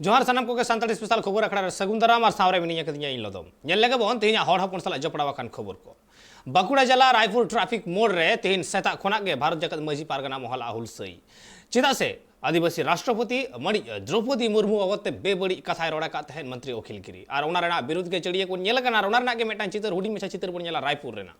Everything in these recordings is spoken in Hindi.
जोहार सानाम को सानताड़ी स्पेशल खबर अखड़ा सगुन दाराम और सावरे मिनिया कदिया इन लदम नेल लगे बोन तेहिना हड़ हपन साला जपड़ावा कान खबर को बाकुड़ा जिला रायपुर ट्रैफिक मोड़ रे तेहिन सेता खोना गे भारत जगत मजी पारगना महल आहुल सई चेदा से आदिवासी राष्ट्रपति मणि द्रौपदी मुर्मू अवते बेबड़ी कथाय रोड़ा का तहन मंत्री अखिल गिरी और ओना रेना विरोध के चड़िए को नेल कना ओना रेना के मेटान चितर हुडी मेछा चितर बन नेला रायपुर रेना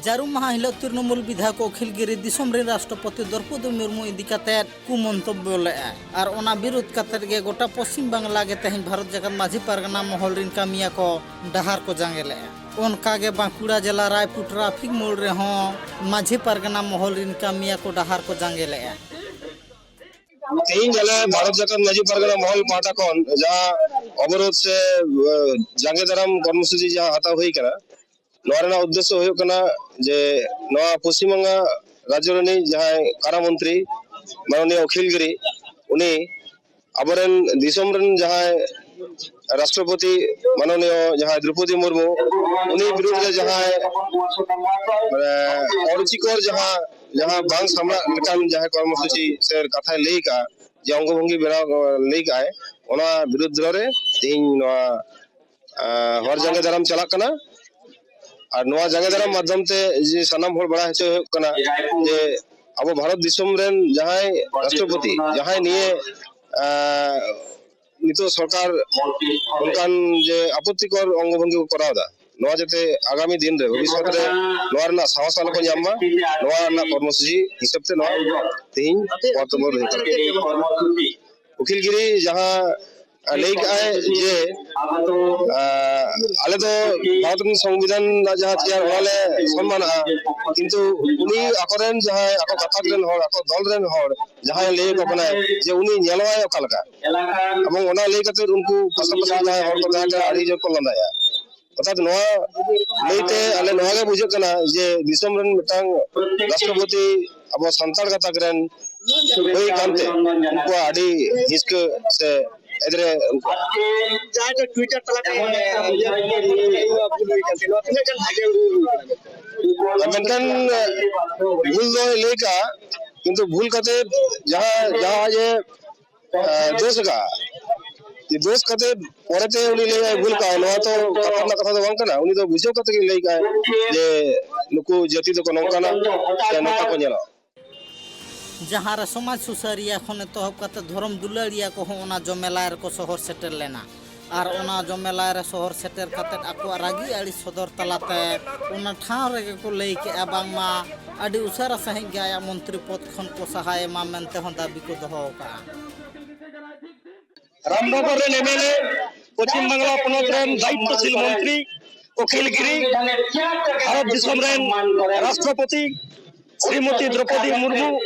जारुम माह हिलो तृणमूल विधायक अखिल गिरी दिसम रे राष्ट्रपति द्रौपदी मुर्मू इदिकाते कुमंतव्य लेआ और ओना विरोध काते गे गोटा पश्चिम बांग्ला गे तेहिन भारत जगत माझी पारगना महल रिन कामिया को डहार को जांगे लेआ उनका गे बांकुड़ा जिला रायपुर ट्रैफिक मोड़ रे हों माझी पारगना महल रिन कामिया को डहार को जांगे लेआ तीन जगह भारत जगत माझी पारगना महल पाटा कोन जहां अवरोध से जांगे दाराम कर्मसूची जहां हता हुई करा नोरेना उद्देश्य हुई कना जे नवा पश्चिम बंगा राज्य रनी जहां कारा मंत्री माननीय अखिल गिरी उनी अबरन दिसम रन जहां राष्ट्रपति माननीय जहां द्रौपदी मुर्मू उनी विरुद्ध रे जहां अरुचिकर जहां जहां बांग सामना लेकान जहां कर्मसूची से कथा लेई का जे अंगभंगी बेरा लेई का ओना विरुद्ध रे तीन नवा हर जगह दाराम चला कना और नवा जगह दाराम माध्यम ते जे सनाम हर बड़ा हेचो कना जे अब भारत दिसम रेन जहां राष्ट्रपति जहां निये नितो सरकार उनकान जे आपत्तिकर अंगभंगी करावदा नवा जते आगामी दिन रे भविष्य रे नवा रना साहस आलो को जाम्मा नवा रना कर्मसूची हिसाब ते नवा तीन पतबर हे अखिल गिरी जहां लेक आए जे आले तो भारत संविधान जहां तैयार वाले सम्मान किंतु उनी अकरेन जहां अको कथाक रेन हर अको दल रेन हर जहां लेक अपना जे उनी नेलवाय ओकालका एवं ओना लेक कते उनको पासा जहां हर को जहां आड़ी जो को लंदाया अर्थात नवा लेते आले नवा गे बुझे कना जे दिसम रेन मिटांग राष्ट्रपति अब संताल कथाक रेन होई कांते उनको आड़ी हिस्क से इधर चाहे ट्विटर तला मेनकान भूल दो लेका किंतु भूल कते जहां जहां ये दोष का ये दोष कते परेते उनी ले भूल का नवा तो कथा तो बांग कना उनी तो बुझो कते ले का जे नुकु जाति तो नौकाना नौका को नेला जहाँ रे समाज सुसारिया खने तोहब काते धर्म दुलाड़िया को होना जमेलायर को शहर सेटर लेना और ओना जमेलायर शहर सेटर काते आको रागी आड़ी सदर तलाते ओना ठाव रे को लई के बांगमा आडी उसारा सही गया मंत्री पद खन को सहाय मा मेनते हो दाबी को दोहो का रामनगर रे एमएलए पश्चिम बांग्ला पनत रेन दायित्वशील मंत्री अखिल गिरी भारत दिसम रेन राष्ट्रपति श्रीमती द्रौपदी मुर्मू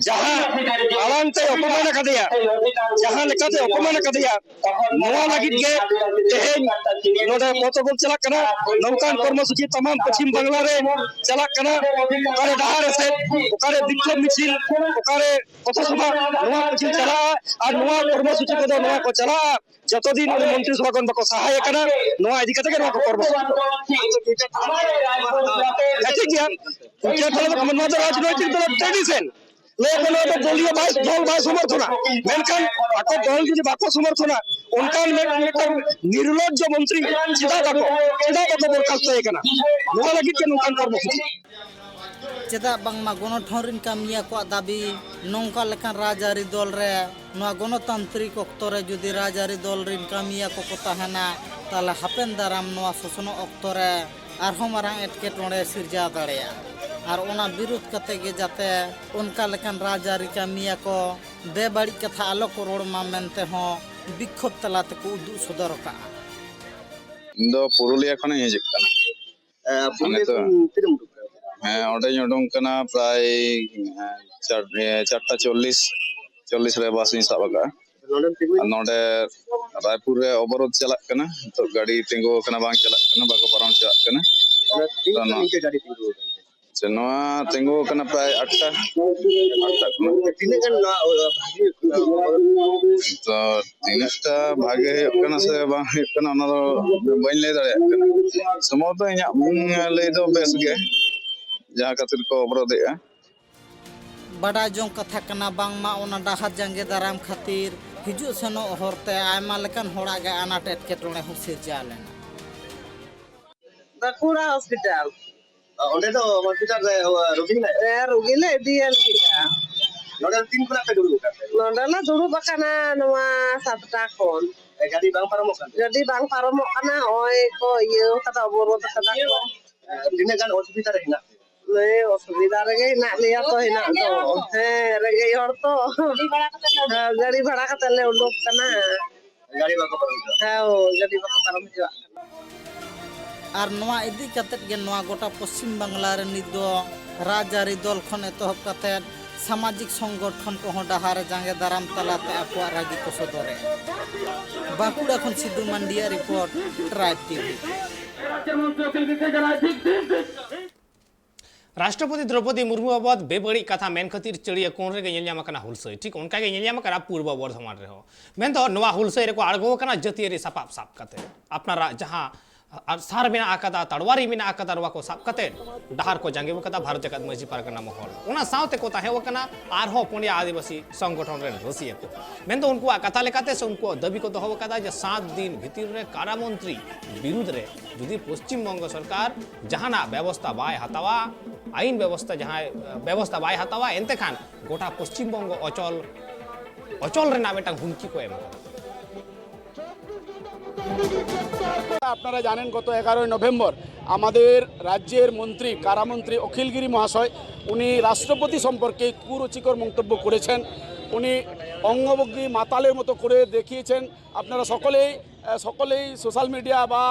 जहां आलांते अपमान कदिया जहां लेकाते अपमान कदिया नवा लगित के तेहेन नोडे पोतबल चला कना नौकान कर्मसूची तमाम पश्चिम बांग्ला रे चला कना ओकारे डहार से ओकारे विक्षोभ मिছিল ओकारे पथसभा नवा मिছিল चला और नवा कर्मसूची को नवा को चला जतदिन मंत्री सभा कोन बको सहाय कना नवा इदिकते के नवा को कर्मसूची ठीक है क्या तो कमनवा राजनीतिक दल ट्रेडिशन लेकिन तो दलीय भाई दल भाई समर्थना मेनकान आको दल जो बाको समर्थना उनकान में निर्लज्ज मंत्री सीधा बाको बरखास्त है कना नवा लगी के नुकान कर्मसूची चेदा बांगमा गणठौरिन कामिया को दाबी नौका लेकान राजारी दल रे नवा गणतांत्रिक अक्तरे जुदी राजारी दल रिन कामिया को ताहना ताले हापेन दाराम नवा शोषण अक्तरे आरहों मारांग एटकेटोड़े सिरजा दाड़ेया और ओना विरोध कते गे जाते उनका लेकान राजारी कामिया को बेबाड़ी कथा आलो को रोड मा मेनते हो विक्षोभ तलाते को उदु सदर का इंदो पुरुलिया खने हिजुक कना पुरुलिया तो हां ओडे उडुंग कना प्राय 4:40 रे बस साबका नोडे रायपुर रे अवरोध चला कना तो गाड़ी तिंगो कना बांग चला कना बाको परम चला कना गाड़ी तिंगो ᱥᱮ ᱱᱚᱣᱟ ᱛᱤᱸᱜᱩ ᱟᱠᱟᱱᱟ ᱯᱨᱟᱭ 8টা ᱠᱷᱚᱱᱟᱜ ᱛᱤᱱᱟᱹᱜ ᱜᱟᱱ ᱱᱚᱣᱟ ᱵᱷᱟᱜᱤ ᱛᱚ ᱛᱤᱱᱟᱹᱜᱴᱟ ᱵᱷᱟᱜᱮ ᱦᱩᱭᱩᱜ ᱠᱟᱱᱟ ᱥᱮ ᱵᱟᱝ ᱦᱩᱭᱩᱜ ᱠᱟᱱᱟ ᱚᱱᱟ ᱫᱚ ᱵᱟᱹᱧ ᱞᱟᱹᱭ ᱫᱟᱲᱮᱭᱟᱜ ᱠᱟᱱᱟ ᱥᱚᱢᱚᱭᱛᱚ ᱤᱧᱟᱹᱜ ᱞᱟᱹᱭ ᱫᱚ ᱵᱮᱥ ᱜᱮ ᱡᱟᱦᱟᱸ ᱠᱷᱟᱹᱛᱤᱨ ᱠᱚ ᱚᱵᱚᱨᱳধᱮᱜᱼᱟ ᱵᱟᱰᱟᱭ ᱡᱚᱝ ᱠᱟᱛᱷᱟ ᱠᱟᱱᱟ ᱵᱟᱝᱢᱟ ᱚᱱᱟ ᱰᱟᱦᱟᱨ ᱡᱟᱸᱜᱮ ᱫᱟᱨᱟᱢ ᱠᱷᱟᱹᱛᱤᱨ ᱦᱤᱡᱩᱜ ᱥᱮᱱᱚᱜ ᱦᱚᱨᱛᱮ ᱟᱭᱢᱟ ᱞᱮᱠᱟᱱ ᱦᱚᱲᱟᱜ ᱜᱮ ᱟᱱᱟᱴ ᱮᱴᱠᱮᱴᱚᱬᱮ ᱦᱚᱸ ᱥᱤᱨᱡᱟᱹᱣ ᱞᱮᱱᱟ ᱵᱟᱸᱠᱩᱲᱟ ᱦᱚᱥᱯᱤᱴᱟᱞ ᱚᱸᱰे ᱫᱚ ᱦᱚᱥᱯᱤᱴᱟᱞ ᱨᱮ ᱨᱳᱜী ᱢᱮᱱᱟᱭᱟ ᱨᱳᱜী ᱞᱮ ᱤᱫᱤᱭᱮ ᱞᱟᱹᱜᱤᱫᱼᱟ ᱱᱚᱰᱮ ᱛᱤᱱ ᱠᱷᱚᱱᱟᱜ ᱯᱮ ᱫᱩᱲᱩᱵ ᱟᱠᱟᱱ ᱛᱮ ᱱᱚᱰᱮ ᱞᱮ ᱫᱩᱲᱩᱵ ᱟᱠᱟᱱᱟ ᱱᱚᱣᱟ 7টা ᱠᱷᱚᱱ ᱜᱟᱹᱰᱤ ᱵᱟᱝ ᱯᱟᱨᱚᱢᱚᱜ ᱠᱟᱱᱟ ᱜᱟᱹᱰᱤ ᱵᱟᱝ ᱯᱟᱨᱚᱢᱚᱜ ᱠᱟᱱᱟ ᱱᱚᱜᱼᱚᱭ ᱠᱚ ᱤᱭᱟᱹ ᱠᱟᱫᱟ ᱚᱵᱚᱨᱳধ ᱠᱟᱫᱟ ᱠᱚ ᱛᱤᱱᱟᱹᱜ ᱜᱟᱱ ᱚᱥᱩᱵᱤᱫᱟ ᱨᱮ ᱦᱮᱱᱟᱜ অসুবিধা রেগে হেনাক লিয়া তো হেনাক তো হ্যাঁ রেগে হড় তো গাড়ি ভাড়া কাতে লে উডুক কানা গাড়ি বাকো পারম হ্যাঁ গাড়ি বাকো পারম হিজুआ ᱟᱨ ᱱᱚᱣᱟ ᱤᱫᱤ ᱠᱟᱛᱮᱫ ᱜᱮ ᱱᱚᱣᱟ ᱜᱚᱴᱟ ᱯᱚᱥᱪᱤᱢ ᱵᱟᱝᱞᱟ ᱨᱮ ᱱᱤᱛ ᱫᱚ ᱨᱟᱡᱽᱟᱹᱨᱤ ᱫᱚᱞ ᱠᱷᱚᱱ ᱮᱛᱚᱦᱚᱵ ᱠᱟᱛᱮᱫ ᱥᱟᱢᱟᱡᱤᱠ ᱥᱚᱝᱜᱚᱴᱷᱚᱱ ᱠᱚᱦᱚᱸ ᱰᱟᱦᱟᱨ ᱨᱮ ᱡᱟᱸᱜᱮ ᱫᱟᱨᱟᱢ ᱛᱟᱞᱟᱛᱮ ᱟᱠᱚᱣᱟᱜ ᱨᱟᱹᱜᱤ ᱠᱚ ᱥᱚᱫᱚᱨᱮᱜᱼᱟ ᱵᱟᱸᱠᱩᱲᱟ ᱠᱷᱚᱱ ᱥᱤᱫᱩ ᱢᱟᱱᱰᱤᱭᱟᱜ ᱨᱤᱯᱳর্ট ট্রাইব টিভি राष्ट्रपति द्रौपदी मुर्मू बाबद बेबड़ी कथा मेन खातिर चढ़िया कोन रे गेल कना हुलसई ठीक उनका के गेल कना पूर्व बर्धमान रे हो मेन तो नवा हुलसई रे को आड़गो कना जतियरी सापाप साप कते अपना जहां सार में आकदा तड़वारी में आकदा नवा को साप कते डहार को जंगे कदा भारत जगत मजी पारगना महल ओना सावते को ताहे वकना आरहो पुण्य आदिवासी संगठन रे रसिया को मेन तो उनको कथा लेकाते से उनको दाबी को दोहो कदा जे 7 दिन भीतर रे कारामंत्री विरुद्ध रे जुदी पश्चिम बंग सरकार जहाना व्यवस्था बाय हतावा आईन व्यवस्था जहाँ व्यवस्था बाय हतावा एनते खान गोटा पश्चिम बंग अचल रे नाम एटा हुमकी को एम আপনারা জানেন গত 11 নভেম্বর আমাদের রাজ্যের মন্ত্রী কারামন্ত্রী অখিলগিরি মহাশয় উনি রাষ্ট্রপতি সম্পর্কে কুরুচিকর মন্তব্য করেছেন উনি অঙ্গভঙ্গি মাতালের মতো করে দেখিয়েছেন আপনারা সকলেই সোশ্যাল মিডিয়া বা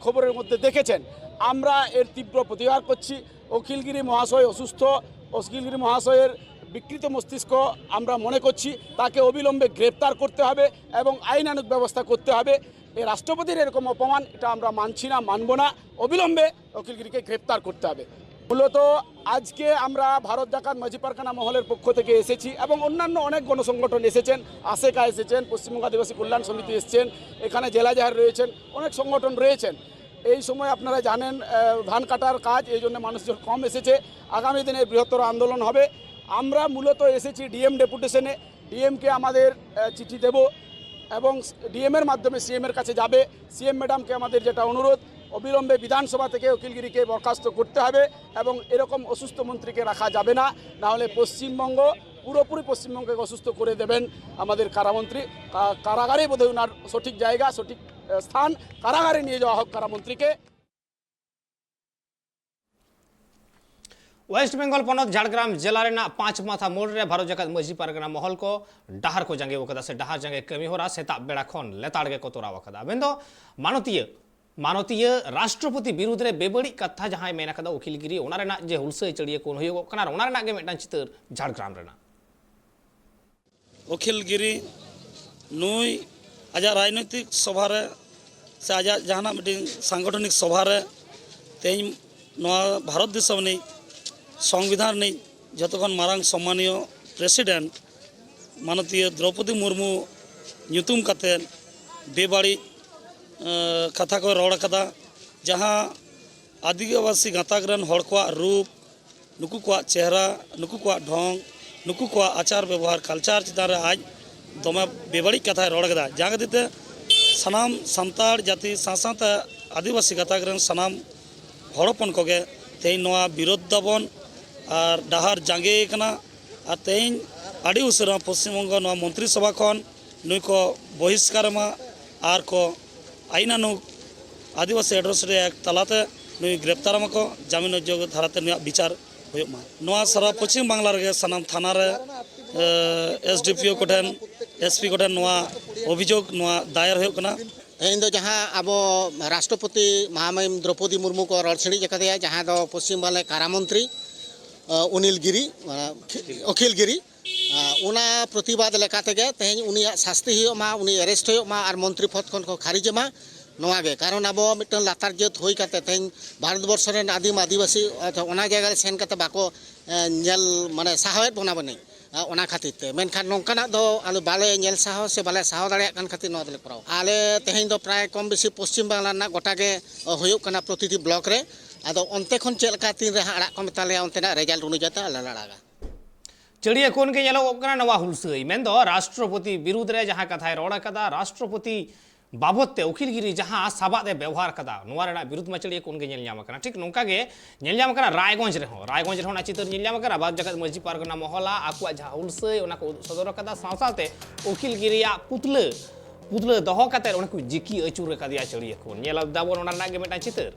খবরের মধ্যে দেখেছেন আমরা এর তীব্র প্রতিবাদ করছি অখিলগিরি মহাশয় অসুস্থ অখিলগিরি মহাশয়ের বিকৃত মস্তিষ্ক আমরা মনে করছি তাকে অবিলম্বে গ্রেপ্তার করতে হবে এবং আইনানুগ ব্যবস্থা করতে হবে এই রাষ্ট্রপতির এরকম অপমান এটা আমরা মানছি না মানব না অবিলম্বে অখিলগিরিকে গ্রেপ্তার করতে হবে মূলত আজকে আমরা ভারত জাকাত মাঝি পারগানা মহলের পক্ষ থেকে এসেছি এবং অন্যান্য অনেক গণসংগঠন এসেছেন আশেকা এসেছেন পশ্চিমবঙ্গ আদিবাসী কল্যাণ সমিতি এসেছেন এখানে জেলা জাহার রয়েছেন অনেক সংগঠন রয়েছেন এই সময় আপনারা জানেন ধান কাটার কাজ এই জন্য মানুষজন কম এসেছে আগামী দিনে বৃহত্তর আন্দোলন হবে আমরা মূলত এসেছি ডিএম ডেপুটেশনে ডিএমকে আমাদের চিঠি দেব এবং ডিএমের মাধ্যমে সিএমের কাছে যাবে সিএম ম্যাডামকে আমাদের যেটা অনুরোধ অবিলম্বে বিধানসভা থেকে অখিলগিরিকে বরখাস্ত করতে হবে এবং এরকম অসুস্থ মন্ত্রীকে রাখা যাবে না নাহলে পশ্চিমবঙ্গ পুরোপুরি পশ্চিমবঙ্গকে অসুস্থ করে দেবেন আমাদের কারামন্ত্রী কারাগারে বোধহয় ওনার সঠিক জায়গা সঠিক স্থান কারাগারে নিয়ে যাওয়া হোক কারামন্ত্রীকে वेस्ट बेंगल पनत झाड़ग्राम जिला रेना 5 माथा मोड़ रे भारत जगत मजी पारगना महल को डहार को जंगे वकदा से डहार जंगे कमी हो रहा सेता बेड़ा खन लेताड़ के कोतोरा वकदा बेंदो मानतीय राष्ट्रपति विरुद्ध रे बेबड़ी कथा जहां मेना कदा उकिलगिरी ओना रेना जे हुलसई चड़िए कोन होयो कना ओना रेना गे मेटा चितर झाड़ग्राम रेना उकिलगिरी नुई आजा राजनीतिक सभा रे से आजा जहाना मिटिंग सांगठनिक सभा रे तेज नवा भारत देशम नहीं संविधान नहीं जतखन मारांग सम्मानीय प्रेसिडेंट माननीय द्रौपदी मुर्मू ᱧᱩᱛᱩᱢ ᱠᱟᱛᱮ बेबाड़ी कथा को रड़ कदा जहाँ आदिवासी गाताक रन हड़ को रूप नुकु को चेहरा नुकु को ढोंग नुकु को आचार व्यवहार कल्चर चितान आज दमे बेबाड़ी कथा रड़ कदा जहाँ खातिर सानाम सान्ताड़ जाति साथ आदिवासी गाताक रन सानाम हड़पन कोगे तेज नवा विरोध दाबन और डहार जांगे कना और तेज आड़ी उसरा पश्चिम बंग नवा मंत्री सभा खन नुई को बहिष्कार और को आईनानुग आदिवासी एड्रेसिटी एक्ट तलाते नुई ग्रेप्तार को जामीन जोग धाराते नुआ विचार होमा नवा सारा पश्चिम बांग्ला रे सानाम थाना रे एसडीपीओ कोठेन एसपी कोठेन नवा अभियोग नवा दायर हो कना इन दो जहाँ अब राष्ट्रपति महामहिम द्रौपदी मुर्मू को रड़छड़ी जगह जहाँ दो पश्चिम बंगाल कारामंत्री अनिलगिरी अखिलगिरी उना प्रतिवाद लेकाते तेज उनी शास्ति हुआ उनी एरेस्ट हुआ और मंत्री पद खन को खारिज ᱱᱚᱣᱟ ᱜᱮ ᱠᱟᱨᱚᱱ ᱟᱵᱚ ᱢᱤᱫᱴᱟᱝ ᱞᱟᱛᱟᱨ ᱡᱟᱹᱛ ᱦᱩᱭ ᱠᱟᱛᱮ ᱛᱮᱦᱮᱧ ᱵᱷᱟᱨᱚᱛᱵᱚᱨᱥᱚ ᱨᱮᱱ ᱟᱹᱫᱤᱢ ᱟᱹᱫᱤᱵᱟᱹᱥᱤ ᱚᱱᱟ ᱡᱟᱭᱜᱟ ᱨᱮ ᱥᱮᱱ ᱠᱟᱛᱮ ᱵᱟᱠᱚ ᱧᱮᱞ ᱢᱟᱱᱮ ᱥᱟᱦᱟᱣᱮᱫ ᱵᱚᱱᱟ ᱵᱚᱱ ᱚᱱᱟ ᱠᱷᱟᱹᱛᱤᱨ ᱛᱮ ᱢᱮᱱᱠᱷᱟन ᱱᱚᱝᱠᱟᱱᱟᱜ ᱫᱚ ᱟᱞᱮ ᱵᱟᱞᱮ ᱧᱮᱞ ᱥᱟᱦᱟᱣ ᱥᱮ ᱵᱟᱞᱮ ᱥᱟᱦᱟᱣ ᱫᱟᱲᱮᱭᱟᱜ ᱠᱟᱱ ᱠᱷᱟᱹᱛᱤᱨ ᱱᱚᱣᱟ ᱫᱚᱞᱮ ᱠᱚᱨᱟᱣᱟ ᱟᱞᱮ ᱛᱮᱦᱮᱧ ᱫᱚ ᱯᱨᱟᱭ ᱠᱚᱢ ᱵᱮᱥᱤ ᱯᱚᱥᱪᱤᱢ ᱵᱟᱝᱞᱟ ᱨᱮᱱᱟᱜ ᱜᱚᱴᱟ ᱜᱮ ᱦᱩᱭᱩᱜ ᱠᱟᱱᱟ ᱯᱨᱚᱛᱤᱴᱤ ᱵᱞᱚᱠ ᱨᱮ ᱟᱫᱚ ᱚᱱᱛᱮ ᱠᱷᱚᱱ ᱪᱮᱫ ᱞᱮᱠᱟ ᱛᱤᱱ ᱨᱮ ᱟᱲᱟᱜ ᱠᱚ ᱢᱮᱛᱟ ᱞᱮᱭᱟ ᱚᱱᱛᱮᱱᱟᱜ ᱨᱮᱡᱟल्ट ᱚᱱᱩᱡᱟᱭᱤ ᱛᱮ ᱟᱞᱮ ᱞᱮ ᱟᱲᱟᱜᱟ चढ़िए कोन के ñeloᱜ ᱠᱟᱱᱟ ᱱᱚᱣᱟ ᱦᱩᱞᱥᱟᱹᱭ ᱢᱮᱱᱫᱚ ᱨᱟᱥᱴᱨᱚᱯᱚᱛᱤ ᱵᱤᱨᱩᱫᱽ ᱨᱮ ᱡᱟᱦᱟᱸ ᱠᱟᱛᱷᱟᱭ ᱨᱚᱲ ᱟᱠᱟᱫᱟ ᱨᱟᱥᱴᱨᱚᱯᱚᱛᱤ ᱵᱟᱵᱚᱫ ᱛᱮ ᱩᱠᱤᱞᱜᱤरी ᱡᱟᱦᱟᱸ ᱥᱟᱵᱟᱫ ᱮ ᱵᱮᱣᱦᱟᱨ ᱠᱟᱫᱟ ᱱᱚᱣᱟ ᱨᱮᱱᱟᱜ ᱵᱤᱨᱩᱫᱽ ᱢᱟ ᱪᱟᱹᱲᱤᱭᱟᱹ ᱠᱳᱱ ᱜᱮ ᱧᱮᱞ ᱧᱟᱢ ᱟᱠᱟᱱᱟ ᱴᱷᱤक ᱱᱚᱝᱠᱟ ᱜᱮ ᱧᱮᱞ ᱧᱟᱢ ᱟᱠᱟᱱᱟ ᱨᱟᱭᱜᱚᱸᱡᱽ ᱨᱮᱦᱚᱸ ᱚᱱᱟ ᱪᱤᱛᱟᱹᱨ ᱧᱮᱞ ᱧᱟᱢ ᱟᱠᱟᱱᱟ ᱵᱷᱟᱨᱚᱛ ᱡᱟᱠᱟᱛ ᱢᱟᱹᱡᱷᱤ ᱯᱟᱨᱜᱟᱱᱟ ᱢᱚᱦᱚᱞᱟ ᱟᱠᱚᱣᱟᱜ ᱡᱟᱦᱟᱸ ᱦᱩᱞᱥᱟᱹᱭ ᱚᱱᱟ ᱠᱚ ᱩᱫᱩᱜ ᱥᱚᱫᱚᱨ ᱟᱠᱟᱫᱟ ᱥᱟᱶᱛᱮ ᱩᱠᱤᱞᱜᱤरीᱭᱟᱜ ᱯᱩᱛᱞᱟᱹ ᱫᱚᱦᱚ ᱠᱟᱛᱮ ᱚᱱᱟ ᱠᱚ ᱡᱤᱠᱤ ᱟᱹᱪᱩᱨ ᱟᱠᱟᱫᱮᱭᱟ ᱪᱟᱹᱲᱤᱭᱟᱹ ᱠᱳᱱ ᱧᱮᱞ ᱫᱟᱵᱚᱱ ᱚᱱᱟ ᱨᱮᱱᱟᱜ ᱜᱮ ᱢᱤᱫᱴᱟᱝ ᱪᱤᱛᱟᱹᱨ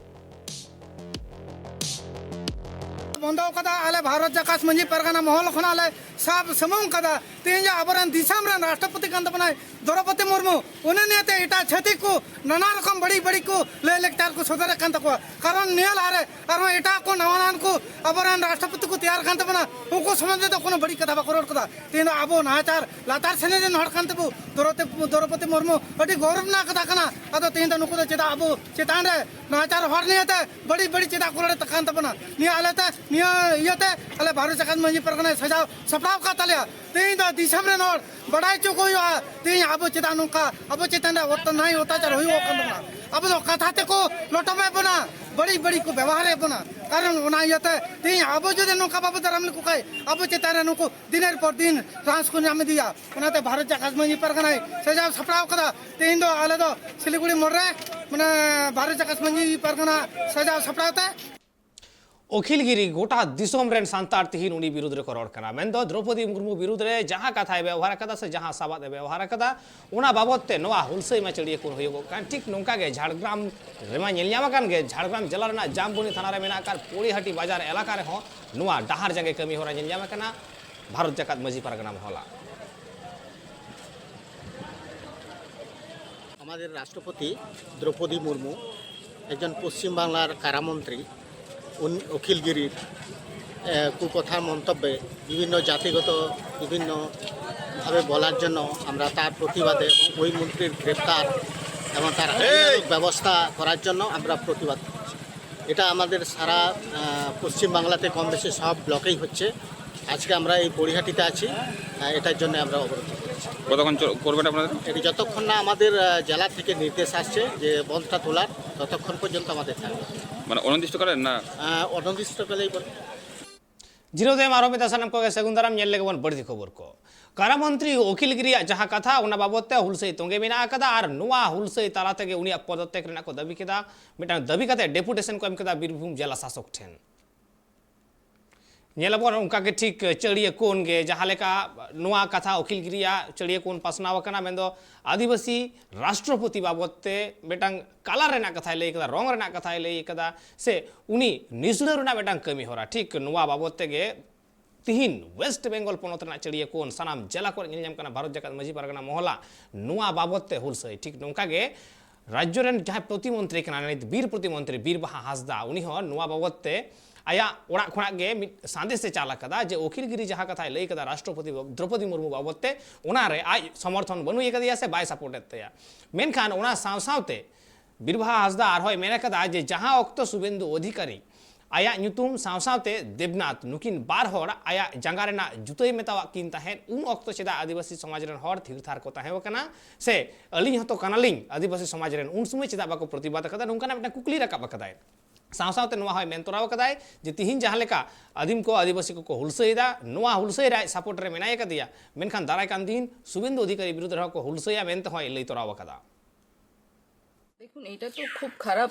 बंदो कदा आले भारत जाकाश मंजी परगना महल खन आले सब समूह कदा तेज आबरन दिसम रन राष्ट्रपति कांत बनाय द्रौपदी मुर्मू उन्हें नेते इटा छति को नाना रकम बड़ी बड़ी को ले लेक्टार को सदर कांत को कारण नियल आरे और इटा को नवानान को आबरन राष्ट्रपति को तैयार कांत बना उनको समझ तो कोनो बड़ी कथा बकरोड कदा तेन आबो नाचार लातार सेने जन हड़ कांत बु द्रौपदी मुर्मू अति गौरव ना कथा कना अदो तेन नुको चेता आबो चेतान रे नाचार हड़ नियते बड़ी बड़ी चेता कोरड कांत बना नि आलेते इयते अले भारत जाकात मंजी परगना सजाव सपड़ाव का तलिया तेई द दिसम रे नोड बड़ाई चुको यो तेई आबो चेता नुका आबो चेतन रे ओत नाही होता चर होई ओकन अब तो कथा ते को लोटमे बना बड़ी बड़ी को व्यवहार है बना कारण ओना इयते तेई आबो जदे नुका बाबू दरम को काय आबो चेता रे नुको दिनेर पर दिन ट्रांस को नाम दिया ओनाते भारत जाकात मंजी परगना सजाव सपड़ाव कदा तेई दो आले दो सिलीगुड़ी मोड़ रे माने भारत जाकात मंजी परगना सजाव सपड़ावते उकिलगिरी गोटा दिसोम रेन सांतार तिहिन उनी विरुद्ध रे रड़ कना मेंदो द्रौपदी मुर्मू विरुद्ध रे जहां कथाय व्यवहार कदा से जहां साबाद व्यवहार कदा ओना बाबत ते नोआ हुलसई मा चढ़िए कोन होयो कान ठीक नोंका गे झाड़ग्राम रेमा नेलयामा कान गे झाड़ग्राम जिला रेना जामबुनी थाना रे मेना कार पोड़ीहाटी बाजार एलाका रे हो नोआ डाहार जगे कमी होरा नेलयामा काना भारत जाकात मजी पारगना महला আমাদের রাষ্ট্রপতি দ্রৌপদী মুর্মু একজন পশ্চিম বাংলার কারামন্ত্রী উকিলগিরির কুকথার মন্তব্যে বিভিন্ন জাতিগত বিভিন্নভাবে বলার জন্য আমরা তার প্রতিবাদে এবং ওই মন্ত্রীর গ্রেপ্তার এবং তার আইনানুগ ব্যবস্থা করার জন্য আমরা প্রতিবাদ করছি এটা আমাদের সারা পশ্চিম বাংলাতে কম বেশি সব ব্লকেই হচ্ছে আজকে আমরা এই বড়িহাটিতে আছি এটার জন্য আমরা অবরোধ করেছি কতক্ষণ করবেন আপনাদের এটি যতক্ষণ না আমাদের জেলা থেকে নির্দেশ আসছে যে বন্ধটা তোলার ততক্ষণ পর্যন্ত আমাদের থাকবে মানে অনির্দিষ্ট করেন না অনির্দিষ্টকালেই বলে जिरोदेम आरोपित सनम को सगुंदरम नेल लेगवन बड़ी खबर को कारामंत्री उकिलगिरी जहां कथा उना बाबते हुलसई तोंगे मेना कदा और नुआ हुलसई ताला तेगे उनी पदत्याग रेना को दाबी केदा मिटा दाबी कते डेपुटेशन को एम केदा बीरभूम जिला शासक ठेन नेलबन उनका के ठीक चढ़िए कोन गे जहां लेका नुआ कथा उकिलगिरिया चढ़िए कोन पासनाव कना मेंदो आदिवासी राष्ट्रपति बाबते बेटांग काला रेना कथा लई कदा रंग रेना कथा लई कदा से उनी निसुड़ा रेना बेटांग कमी होरा ठीक नुआ बाबते गे तिहिन वेस्ट बेंगल पोनत रेना चढ़िए कोन सनाम जिला को नेलजाम कना भारत जाकात मजी पारगना महला नुआ बाबते हुलसई ठीक नोंका गे राज्य रेन जहां प्रतिमंत्री कना बीर प्रतिमंत्री बीर बाहा हासदा उनी हो नुआ बाबते आया ओड़ा खोना गे संदेश से चाला कदा जे उकिलगिरी जहां कथा लई कदा राष्ट्रपति द्रौपदी मुर्मू बाबते ओना रे आज समर्थन बनु एकदिया से बाय सपोर्ट एतया मेनखान ओना सावसावते बीरभा हासदा आर होय मेना कदा जे जहां अक्त शुभेंदु अधिकारी आया ᱧᱩᱛᱩᱢ सावसावते देवनाथ नुकिन बार होड़ आया जंगा रेना जुतोय मेतावा किन ताहेन उन अक्त चेदा आदिवासी समाज रेन होड़ थिर थार को ताहेव कना से अलिंग हतो कनालिंग आदिवासी समाज रेन उन समय चेदा बाको प्रतिबाद कदा नुंकाना मिटा कुकली रकाब कदाय सावसावते नुआ होय मेनतराव कदाय जे तिहिन जहां लेका आदिम को आदिवासी को हुलसईदा नुआ हुलसई राय सपोर्ट रे मेनाय कदिया मेनखान दाराय कान दिन शुभेंदु अधिकारी विरुद्ध रह को हुलसईया मेनते होय लई तराव कदा দেখুন এটা তো খুব খারাপ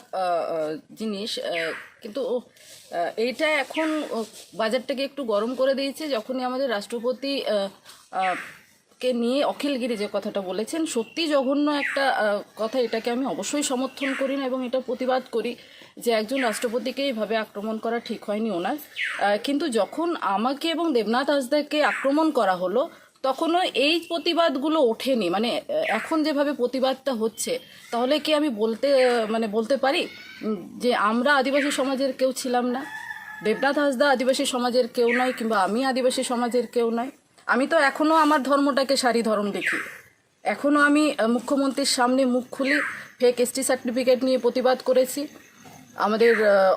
জিনিস কিন্তু এইটা এখন বাজারটাকে একটু গরম করে দিয়েছে যখনই আমাদের রাষ্ট্রপতি কে নিয়ে অখিলগিরি যে কথাটা বলেছেন সত্যি জঘন্য একটা কথা এটাকে আমি অবশ্যই সমর্থন করি না এবং এটা প্রতিবাদ করি যে একজন রাষ্ট্রপতিকে এইভাবে আক্রমণ করা ঠিক হয়নি ওনার কিন্তু যখন আমাকে এবং দেবনাথ হাসদাকে আক্রমণ করা হলো তখনও এই প্রতিবাদগুলো ওঠেনি মানে এখন যেভাবে প্রতিবাদটা হচ্ছে তাহলে কি আমি বলতে পারি যে আমরা আদিবাসী সমাজের কেউ ছিলাম না দেবনাথ হাসদা আদিবাসী সমাজের কেউ নয় কিংবা আমি আদিবাসী সমাজের কেউ নয় আমি তো এখনও আমার ধর্মটাকে সারি ধর্ম দেখি এখনও আমি মুখ্যমন্ত্রীর সামনে মুখ খুলি ফেক এসটি সার্টিফিকেট নিয়ে প্রতিবাদ করেছি। আমাদের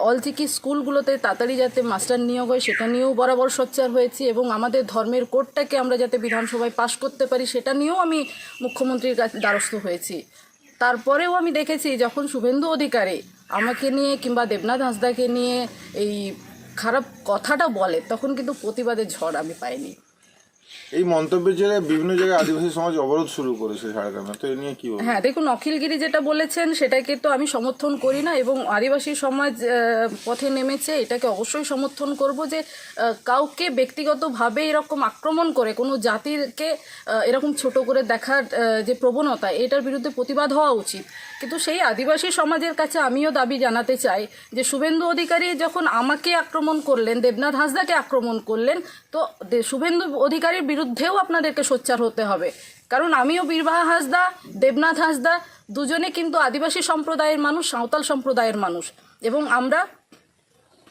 অলচিকি স্কুলগুলোতে তাড়াতাড়ি যাতে মাস্টার নিয়োগ হয় সেটা নিয়েও বরাবর সোচ্চার হয়েছি, এবং আমাদের ধর্মের কোডটাকে আমরা যাতে বিধানসভায় পাশ করতে পারি সেটা নিয়েও আমি মুখ্যমন্ত্রীর কাছে দ্বারস্থ হয়েছি। তারপরেও আমি দেখেছি যখন শুভেন্দু অধিকারী আমাকে নিয়ে কিংবা দেবনাথ হাঁসদাকে নিয়ে এই খারাপ কথাটা বলে তখন কিন্তু প্রতিবাদের ঝড় আমি পাইনি। এই মন্তব্যের জেরে বিভিন্ন জায়গায় আদিবাসী সমাজ অবরোধ শুরু করেছে ঝাড়গ্রামে, তো এ নিয়ে কি বলবেন? হ্যাঁ, দেখুন, অখিলগিরি যেটা বলেছেন সেটাকে তো আমি সমর্থন করি না, এবং আদিবাসী সমাজ পথে নেমেছে, এটাকে অবশ্যই সমর্থন করব যে কাউকে ব্যক্তিগতভাবে এরকম আক্রমণ করে কোনো জাতিকে এরকম ছোট করে দেখার যে প্রবণতা, এটার বিরুদ্ধে প্রতিবাদ হওয়া উচিত। কিন্তু সেই আদিবাসী সমাজের কাছে আমিও দাবি জানাতে চাই যে শুভেন্দু অধিকারী যখন আমাকে আক্রমণ করলেন, দেবনাথ হাঁসদাকে আক্রমণ করলেন, তো শুভেন্দু অধিকারীর বিরুদ্ধেও আপনাদেরকে সোচ্চার হতে হবে। কারণ আমিও বীরবাহা হাঁসদা, দেবনাথ হাঁসদা দুজনে কিন্তু আদিবাসী সম্প্রদায়ের মানুষ, সাঁওতাল সম্প্রদায়ের মানুষ, এবং আমরা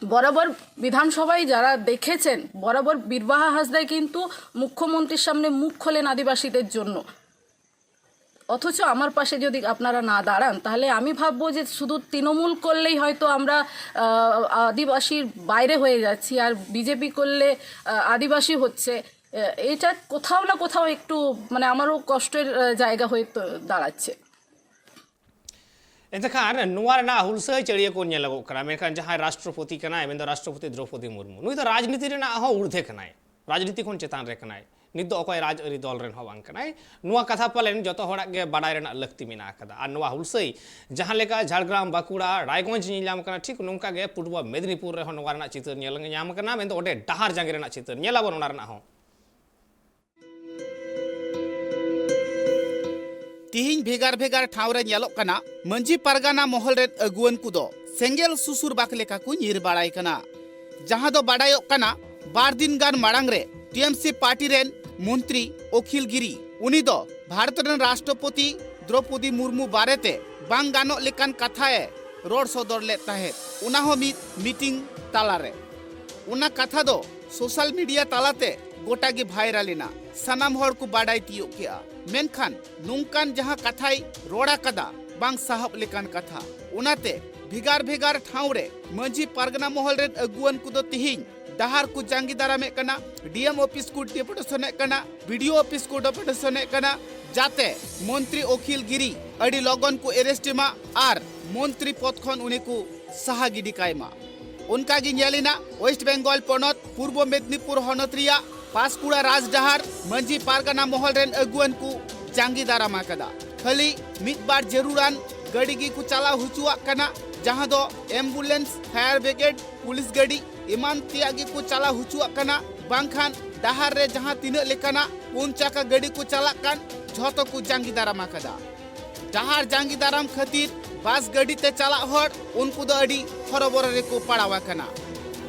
বরাবর বিধানসভায় যারা দেখেছেন বরাবর বীরবাহা হাঁসদাই কিন্তু মুখ্যমন্ত্রীর সামনে মুখ খোলেন আদিবাসীদের জন্য। অথচ আমার পাশে যদি আপনারা না দাঁড়ান তাহলে আমি ভাববো যে শুধু তৃণমূল করলেই হয়তো আমরা আদিবাসীর বাইরে হয়ে যাচ্ছি, আর বিজেপি করলে আদিবাসী হচ্ছে। এটা কোথাও না কোথাও একটু মানে আমারও কষ্টের জায়গা হয়ে দাঁড়াচ্ছে। एनखान नुआ हुलसा चढ़िया को मेनखान जहाँ राष्ट्रपति मेन राष्ट्रपति द्रौपदी मुर्मू नुई तो राजनीति ऊर्धे राजनीति खन चेतान रे नित दो अकय राजआरी दल रेन हो बांग कनाय नुआ कथा पालेन जतो हड़ाग गे बाडाय रेना लक्ति मेना कदा आर नुआ हुलसई जहाँ लेका झाड़ग्राम बाकुड़ा रायगंज नीलाम कना ठीक नोंका गे पूर्व मेदिनीपुर रे हो नुआ रेना चित्र नेल ᱧᱟᱢ कना मेन ओडे डाहार जांगे रेना चित्र नेलाबन ओना रेना हो तिहिं भेगार भेगार ठाव रे ᱧᱮᱞᱚᱜ ᱠᱟᱱᱟ मंजी पारगाना महल रे अगुवन कुदो सेंगेल सुसुर बाक लेका को ᱧᱤᱨ बाड़ाय कना जहां दो बाडायोग कना बार दिन गान माड़ांग रे टीएमसी पार्टी रेन मंत्री अखिल गिरी उनी दो भारत रेन राष्ट्रपति द्रौपदी मुर्मू बारेते बांग गानो लेकान कथाए रोड सदर ले ताहे उना हो मीटिंग तालारे उना कथा दो सोशल मीडिया तालाते गोटागी भाइरालिना सानाम हर को बाडाय तियो केआ मेनखान नुंकान जहां कथाई रोड़ा कदा बांग साहब लेकान कथा उनाते भिगार भिगार ठाव रे मंजी पारगना महल रे अगुवन कुदो तिहिं डाहार को जांगी दारामे कना डीएम ऑफिस को डेपुटेशने कना वीडियो ऑफिस को डेपुटेशने कना जाते मंत्री अखिल गिरी अड़ी लगन को एरेस्टिमा आर मंत्री पद खन उनी को साहा गिडी कायमा उनका गी ᱧᱮᱞिना वेस्ट बेंगल पनत पूर्व मेदिनीपुर हनत रिया पासकुड़ा राजडाहार मंजी पारगना महल रेन अगुवन को जांगी दारामा कदा खाली मिद बार जरूरान गड़ी को चला हुचुआ कना जहां दो एम्बुलेंस फायर ब्रिगेड पुलिस गड़ी इमान तियागी को चला हुचुआ कना बांखान डाहार रे जहां तीना लेकाना पुन चाका गड़ी को चला कान झोतो को जांगी दारामा कदा डाहार जांगी दाराम खातिर बस गड़ी ते चला हर उनको दो अड़ी हरबर रे को पड़ावा कना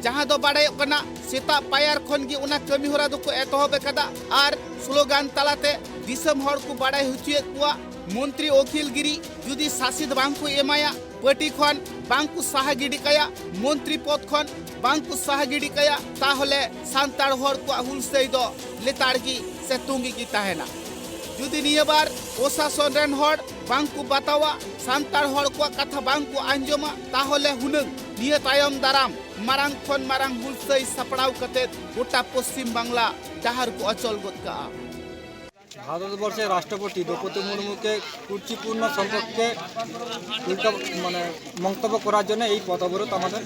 जहां दो बाड़ाय कना सेता पायर खन गी उना कमी होरा दो को एतहबे कदा आर स्लोगान तालाते दिसम हर को बाड़ाय हुचिए कुआ मंत्री अखिल गिरी जुदी शासित बांग को एमाया पार्टी खन बांग को साहा गिडी काया मंत्री पद खन बांग को साहा गिडी काया ताहले सांताड़ हर को हुलसई दो लेताड़गी से तुंगी की ताहेना जुदी निया बार प्रशासन रेन हर बांग को बतावा सांताड़ हर को कथा बांग को आंजमा ताहले हुनंग निया तायम दाराम मारांग खन मारांग हुलसई सपड़ाव कते गोटा पश्चिम बांगला डाहार को अचल गोद का ভারতবর্ষের রাষ্ট্রপতি দ্রৌপদী মুর্মুকে কুরুচিপূর্ণ সম্পর্কে উল্টো মানে মন্তব্য করার জন্য এই পথ অবরোধ আমাদের।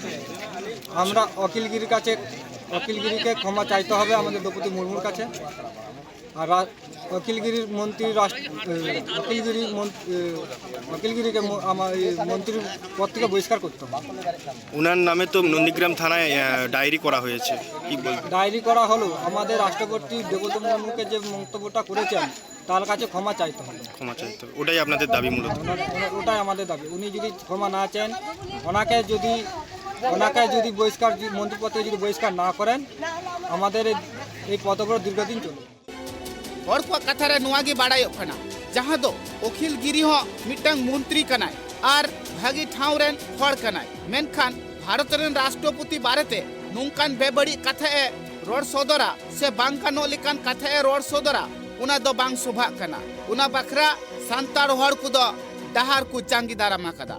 আমরা অখিলগিরিকে ক্ষমা চাইতে হবে আমাদের দ্রৌপদী মুর্মুর কাছে। আর অখিলগিরির মন্ত্রী অখিলগিরিকে আমার মন্ত্রীর পদ থেকে বহিষ্কার করতে হবে। উনার নামে তো নন্দীগ্রাম থানায় ডায়েরি করা হয়েছে, কি বলবেন? ডায়েরি করা হলো, আমাদের রাষ্ট্রপতি দ্রৌপদী মুর্মুকে যে মন্তব্যটা করেছেন তার কাছে ক্ষমা চাইতে হবে। ক্ষমা চাইতে হবে, ওটাই আপনাদের দাবি মূলত? ওটাই আমাদের দাবি। উনি যদি ক্ষমা না চান, ওনাকে যদি বহিষ্কার মন্ত্রীপদ থেকে যদি বহিষ্কার না করেন আমাদের এই পথ অবরোধ দীর্ঘদিন চলবে। और को कथा रे नुआगी बाड़ायो कना जहां दो अखिल गिरी हो मिटंग मंत्री कनाय आर भागी ठाव रेन हर कनाय मेनखान भारत रेन राष्ट्रपति बारेते नुंकान बेबड़ी कथा ए रोड सदरा से बांकानो लिकान कथा ए रोड सदरा ᱚᱱᱟ ᱫᱚ ᱵᱟᱝ ᱥᱚᱵᱷᱟᱜ ᱠᱟᱱᱟ ᱚᱱᱟ ᱵᱟᱠᱷᱨᱟ ᱥᱟᱱᱛᱟᱲ ᱦᱚᱲ ᱠᱚᱫᱚ ᱰᱟᱦᱟᱨ ᱠᱚ ᱡᱟᱸᱜᱮ ᱫᱟᱨᱟᱢ ᱟᱠᱟᱫᱟ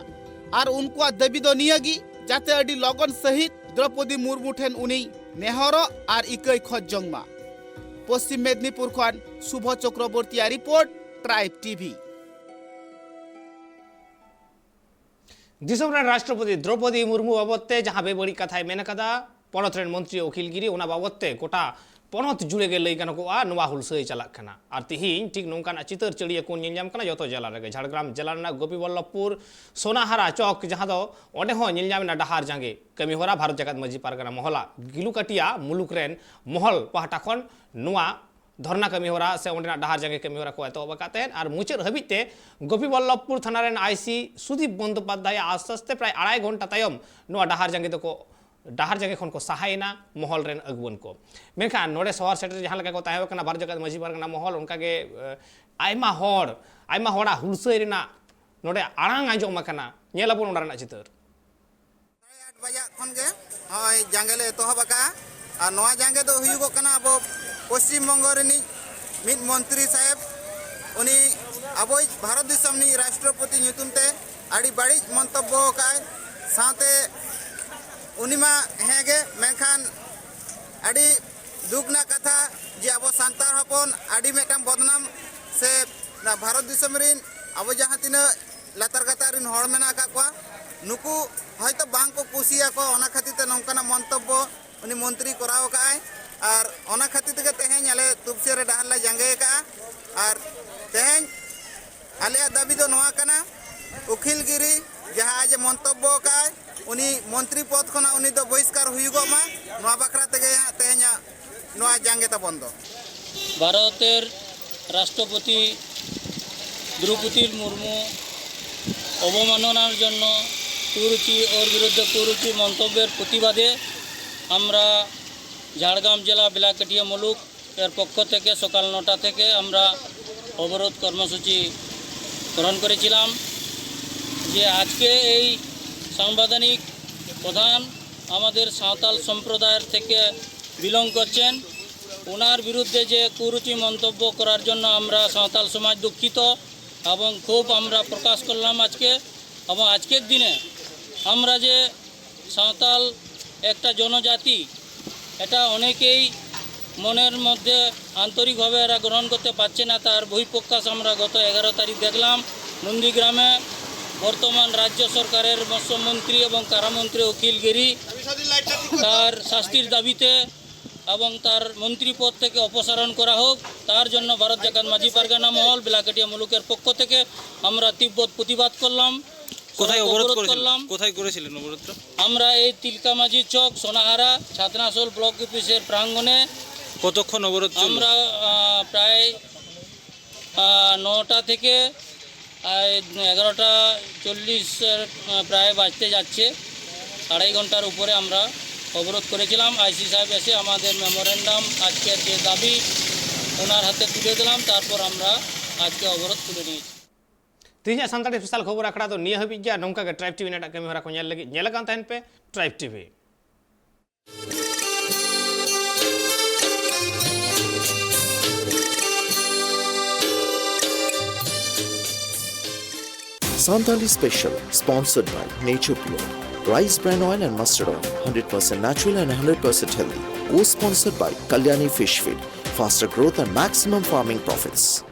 ᱟᱨ ᱩᱱᱠᱩᱣᱟᱜ ᱫᱟᱹᱵᱤ ᱫᱚ ᱱᱤᱭᱟᱹᱜᱮ ᱡᱟᱛᱮ ᱟᱹᱰᱤ ᱞᱚᱜᱚᱱ ᱥᱟᱹᱦᱤᱡ ᱫᱨᱚᱯᱚᱫᱤ ᱢᱩᱨᱢᱩ ᱴᱷᱮᱱ ᱩᱱᱤ ᱱᱮᱦᱚᱨᱚᱜ ᱟᱨ ᱤᱠᱟᱹᱭ ᱠᱷᱚᱡ ᱡᱚᱝ ᱢᱟ পশ্চিম মেদিনীপুর খন শুভ চক্রবর্তীয়া রিপোর্ট ট্রাইব টিভি दिसम रेन राष्ट्रपति द्रौपदी मुर्मू बाबते जहां बेबड़ी कथाय मेन कदा पनत रेन मंत्री अखिलगिरी ओना बाबते गोटा पनत जुड़े गे लई गानोआ नोआ हुलसई चलाक खाना और तिहिन ठीक नोंकाना चितर चड़िया को नेलजाम काना जतो जिला रेगे झाड़ग्राम जिला रेना गोपीबल्लभपुर सोनाहारा चौक जहां दो ओंडे हो नेलजामना डहार जांगे कमीहोरा भारत जगत मजी पारगाना महला गिलुकाटिया मुलुक रेन महल पहाटा खन नोआ धरना कमीहोरा से ओंडेना डहार जांगे कमीहोरा को एतोहब कातेन और मुचाद हबिते गोपीबल्लभपुर थाना रेन आईसी सुदीप बंदोपाध्याय आस्ते आस्ते प्राय 2.5 घंटा तायम नोआ डहार जांगे दको डहार जगह खन को सहायना महल रेन अगुवन को मेनखान नोडे शहर सेटर जहां लगा को ताहे कना भारत जगत मजी पारगाना महल उनका के आयमा होड़ा हुलसई रेना नोडे आड़ांग आंजोम माकना नेलाबोन ओंडा रेना चितर 8 बजे खन गे होय जांगेले एतोहब का और नोआ जांगे दो हुयुगो कना अब पश्चिम बंगो रेनी मिद मंत्री साहेब उनी अब भारत दिसमनी राष्ट्रपति ᱧᱩᱛᱩᱢ आड़ी बाड़ी मंतब्य का साथे उनीमा हेगे मेनखान आड़ी दुखना कथा जे अब सांतार हपन आड़ी मेटाम बदनाम से ना भारत दिसम रिन अब जहां तिना लातार गातार रिन हड़ मेना का कोआ नुकु हयतो बांग को कुसिया को ओना खातिर ते नंकाना मंतब्य उनी मंत्री कराव काय और ओना खातिर ते तेहें आले तुबसे रे डाहर ला जांगे का और तेहें आले दाबी दो नोआ कना उखिलगिरी जहां आज मंतब्य काय उनी मंत्री पद खना उनी दो बहिष्कार हुयुगो मा नोआ बखरा तेगे तेहें नोआ जांगे ता बंद ভারতের রাষ্ট্রপতি দ্রৌপদী মুর্মু অবমাননার জন্য কুরুচি ওর বিরুদ্ধে কুরুচি মন্তব্যের প্রতিবাদে আমরা ঝাড়গ্রাম জেলা বিলাকাটিয়া মুলুক এর পক্ষ থেকে সকাল 9টা থেকে আমরা অবরোধ কর্মসূচি গ্রহণ করেছিলাম যে আজকে এই সাংবিধানিক প্রধান আমাদের সাঁওতাল সম্প্রদায়ের থেকে বিলং করছেন ওনার বিরুদ্ধে যে কুরুচি মন্তব্য করার জন্য আমরা সাঁওতাল সমাজ দুঃখিত এবং খুব আমরা প্রকাশ করলাম আজকে এবং আজকের দিনে আমরা যে সাঁওতাল একটা জনজাতি এটা অনেকেই মনের মধ্যে আন্তরিকভাবে এরা গ্রহণ করতে পারছে না তার বহিঃপ্রকাশ আমরা গত 11 তারিখ দেখলাম নন্দীগ্রামে বর্তমান রাজ্য সরকারের মৎস্যমন্ত্রী এবং কারামন্ত্রী অখিলগিরি তার শাস্তির দাবিতে এবং তার মন্ত্রী পদ থেকে অপসারণ করা হোক তার জন্য ভারত জাকাত মাঝি পারগানা মহল বিলাকাটিয়া মুলুকের পক্ষ থেকে আমরা তীব্র প্রতিবাদ করলাম কোথায় অবরোধ করেছিলেন কোথায় করেছিলেন অবরোধটা আমরা এই তিলকামাঝি চক সোনাহারা ছাতনাসোল ব্লক অফিসের প্রাঙ্গণে কতক্ষণ অবরোধ চলল আমরা প্রায় 9টা থেকে 11:40 প্রায় বাজতে যাচ্ছে 2.5 ঘন্টার উপরে আমরা অবরোধ করেছিলাম আইসি সাহেব এসে আমাদের মেমোরেন্ডাম আজকের যে দাবি ওনার হাতে তুলে দিলাম তারপর আমরা আজকে অবরোধ তুলে নিয়েছি तीजा सानताड़ी स्पेशल खबर आखड़ा तो निया हबी गया नौका के ट्राइब टीवी नेटा कमी हरा को नेल कान तहन पे tribe TV Santali Special, sponsored by Nature Pure, Rice Bran Oil and Mustard Oil, 100% natural and 100% healthy. Co-sponsored by Kalyani Fish Feed, faster growth and maximum farming profits.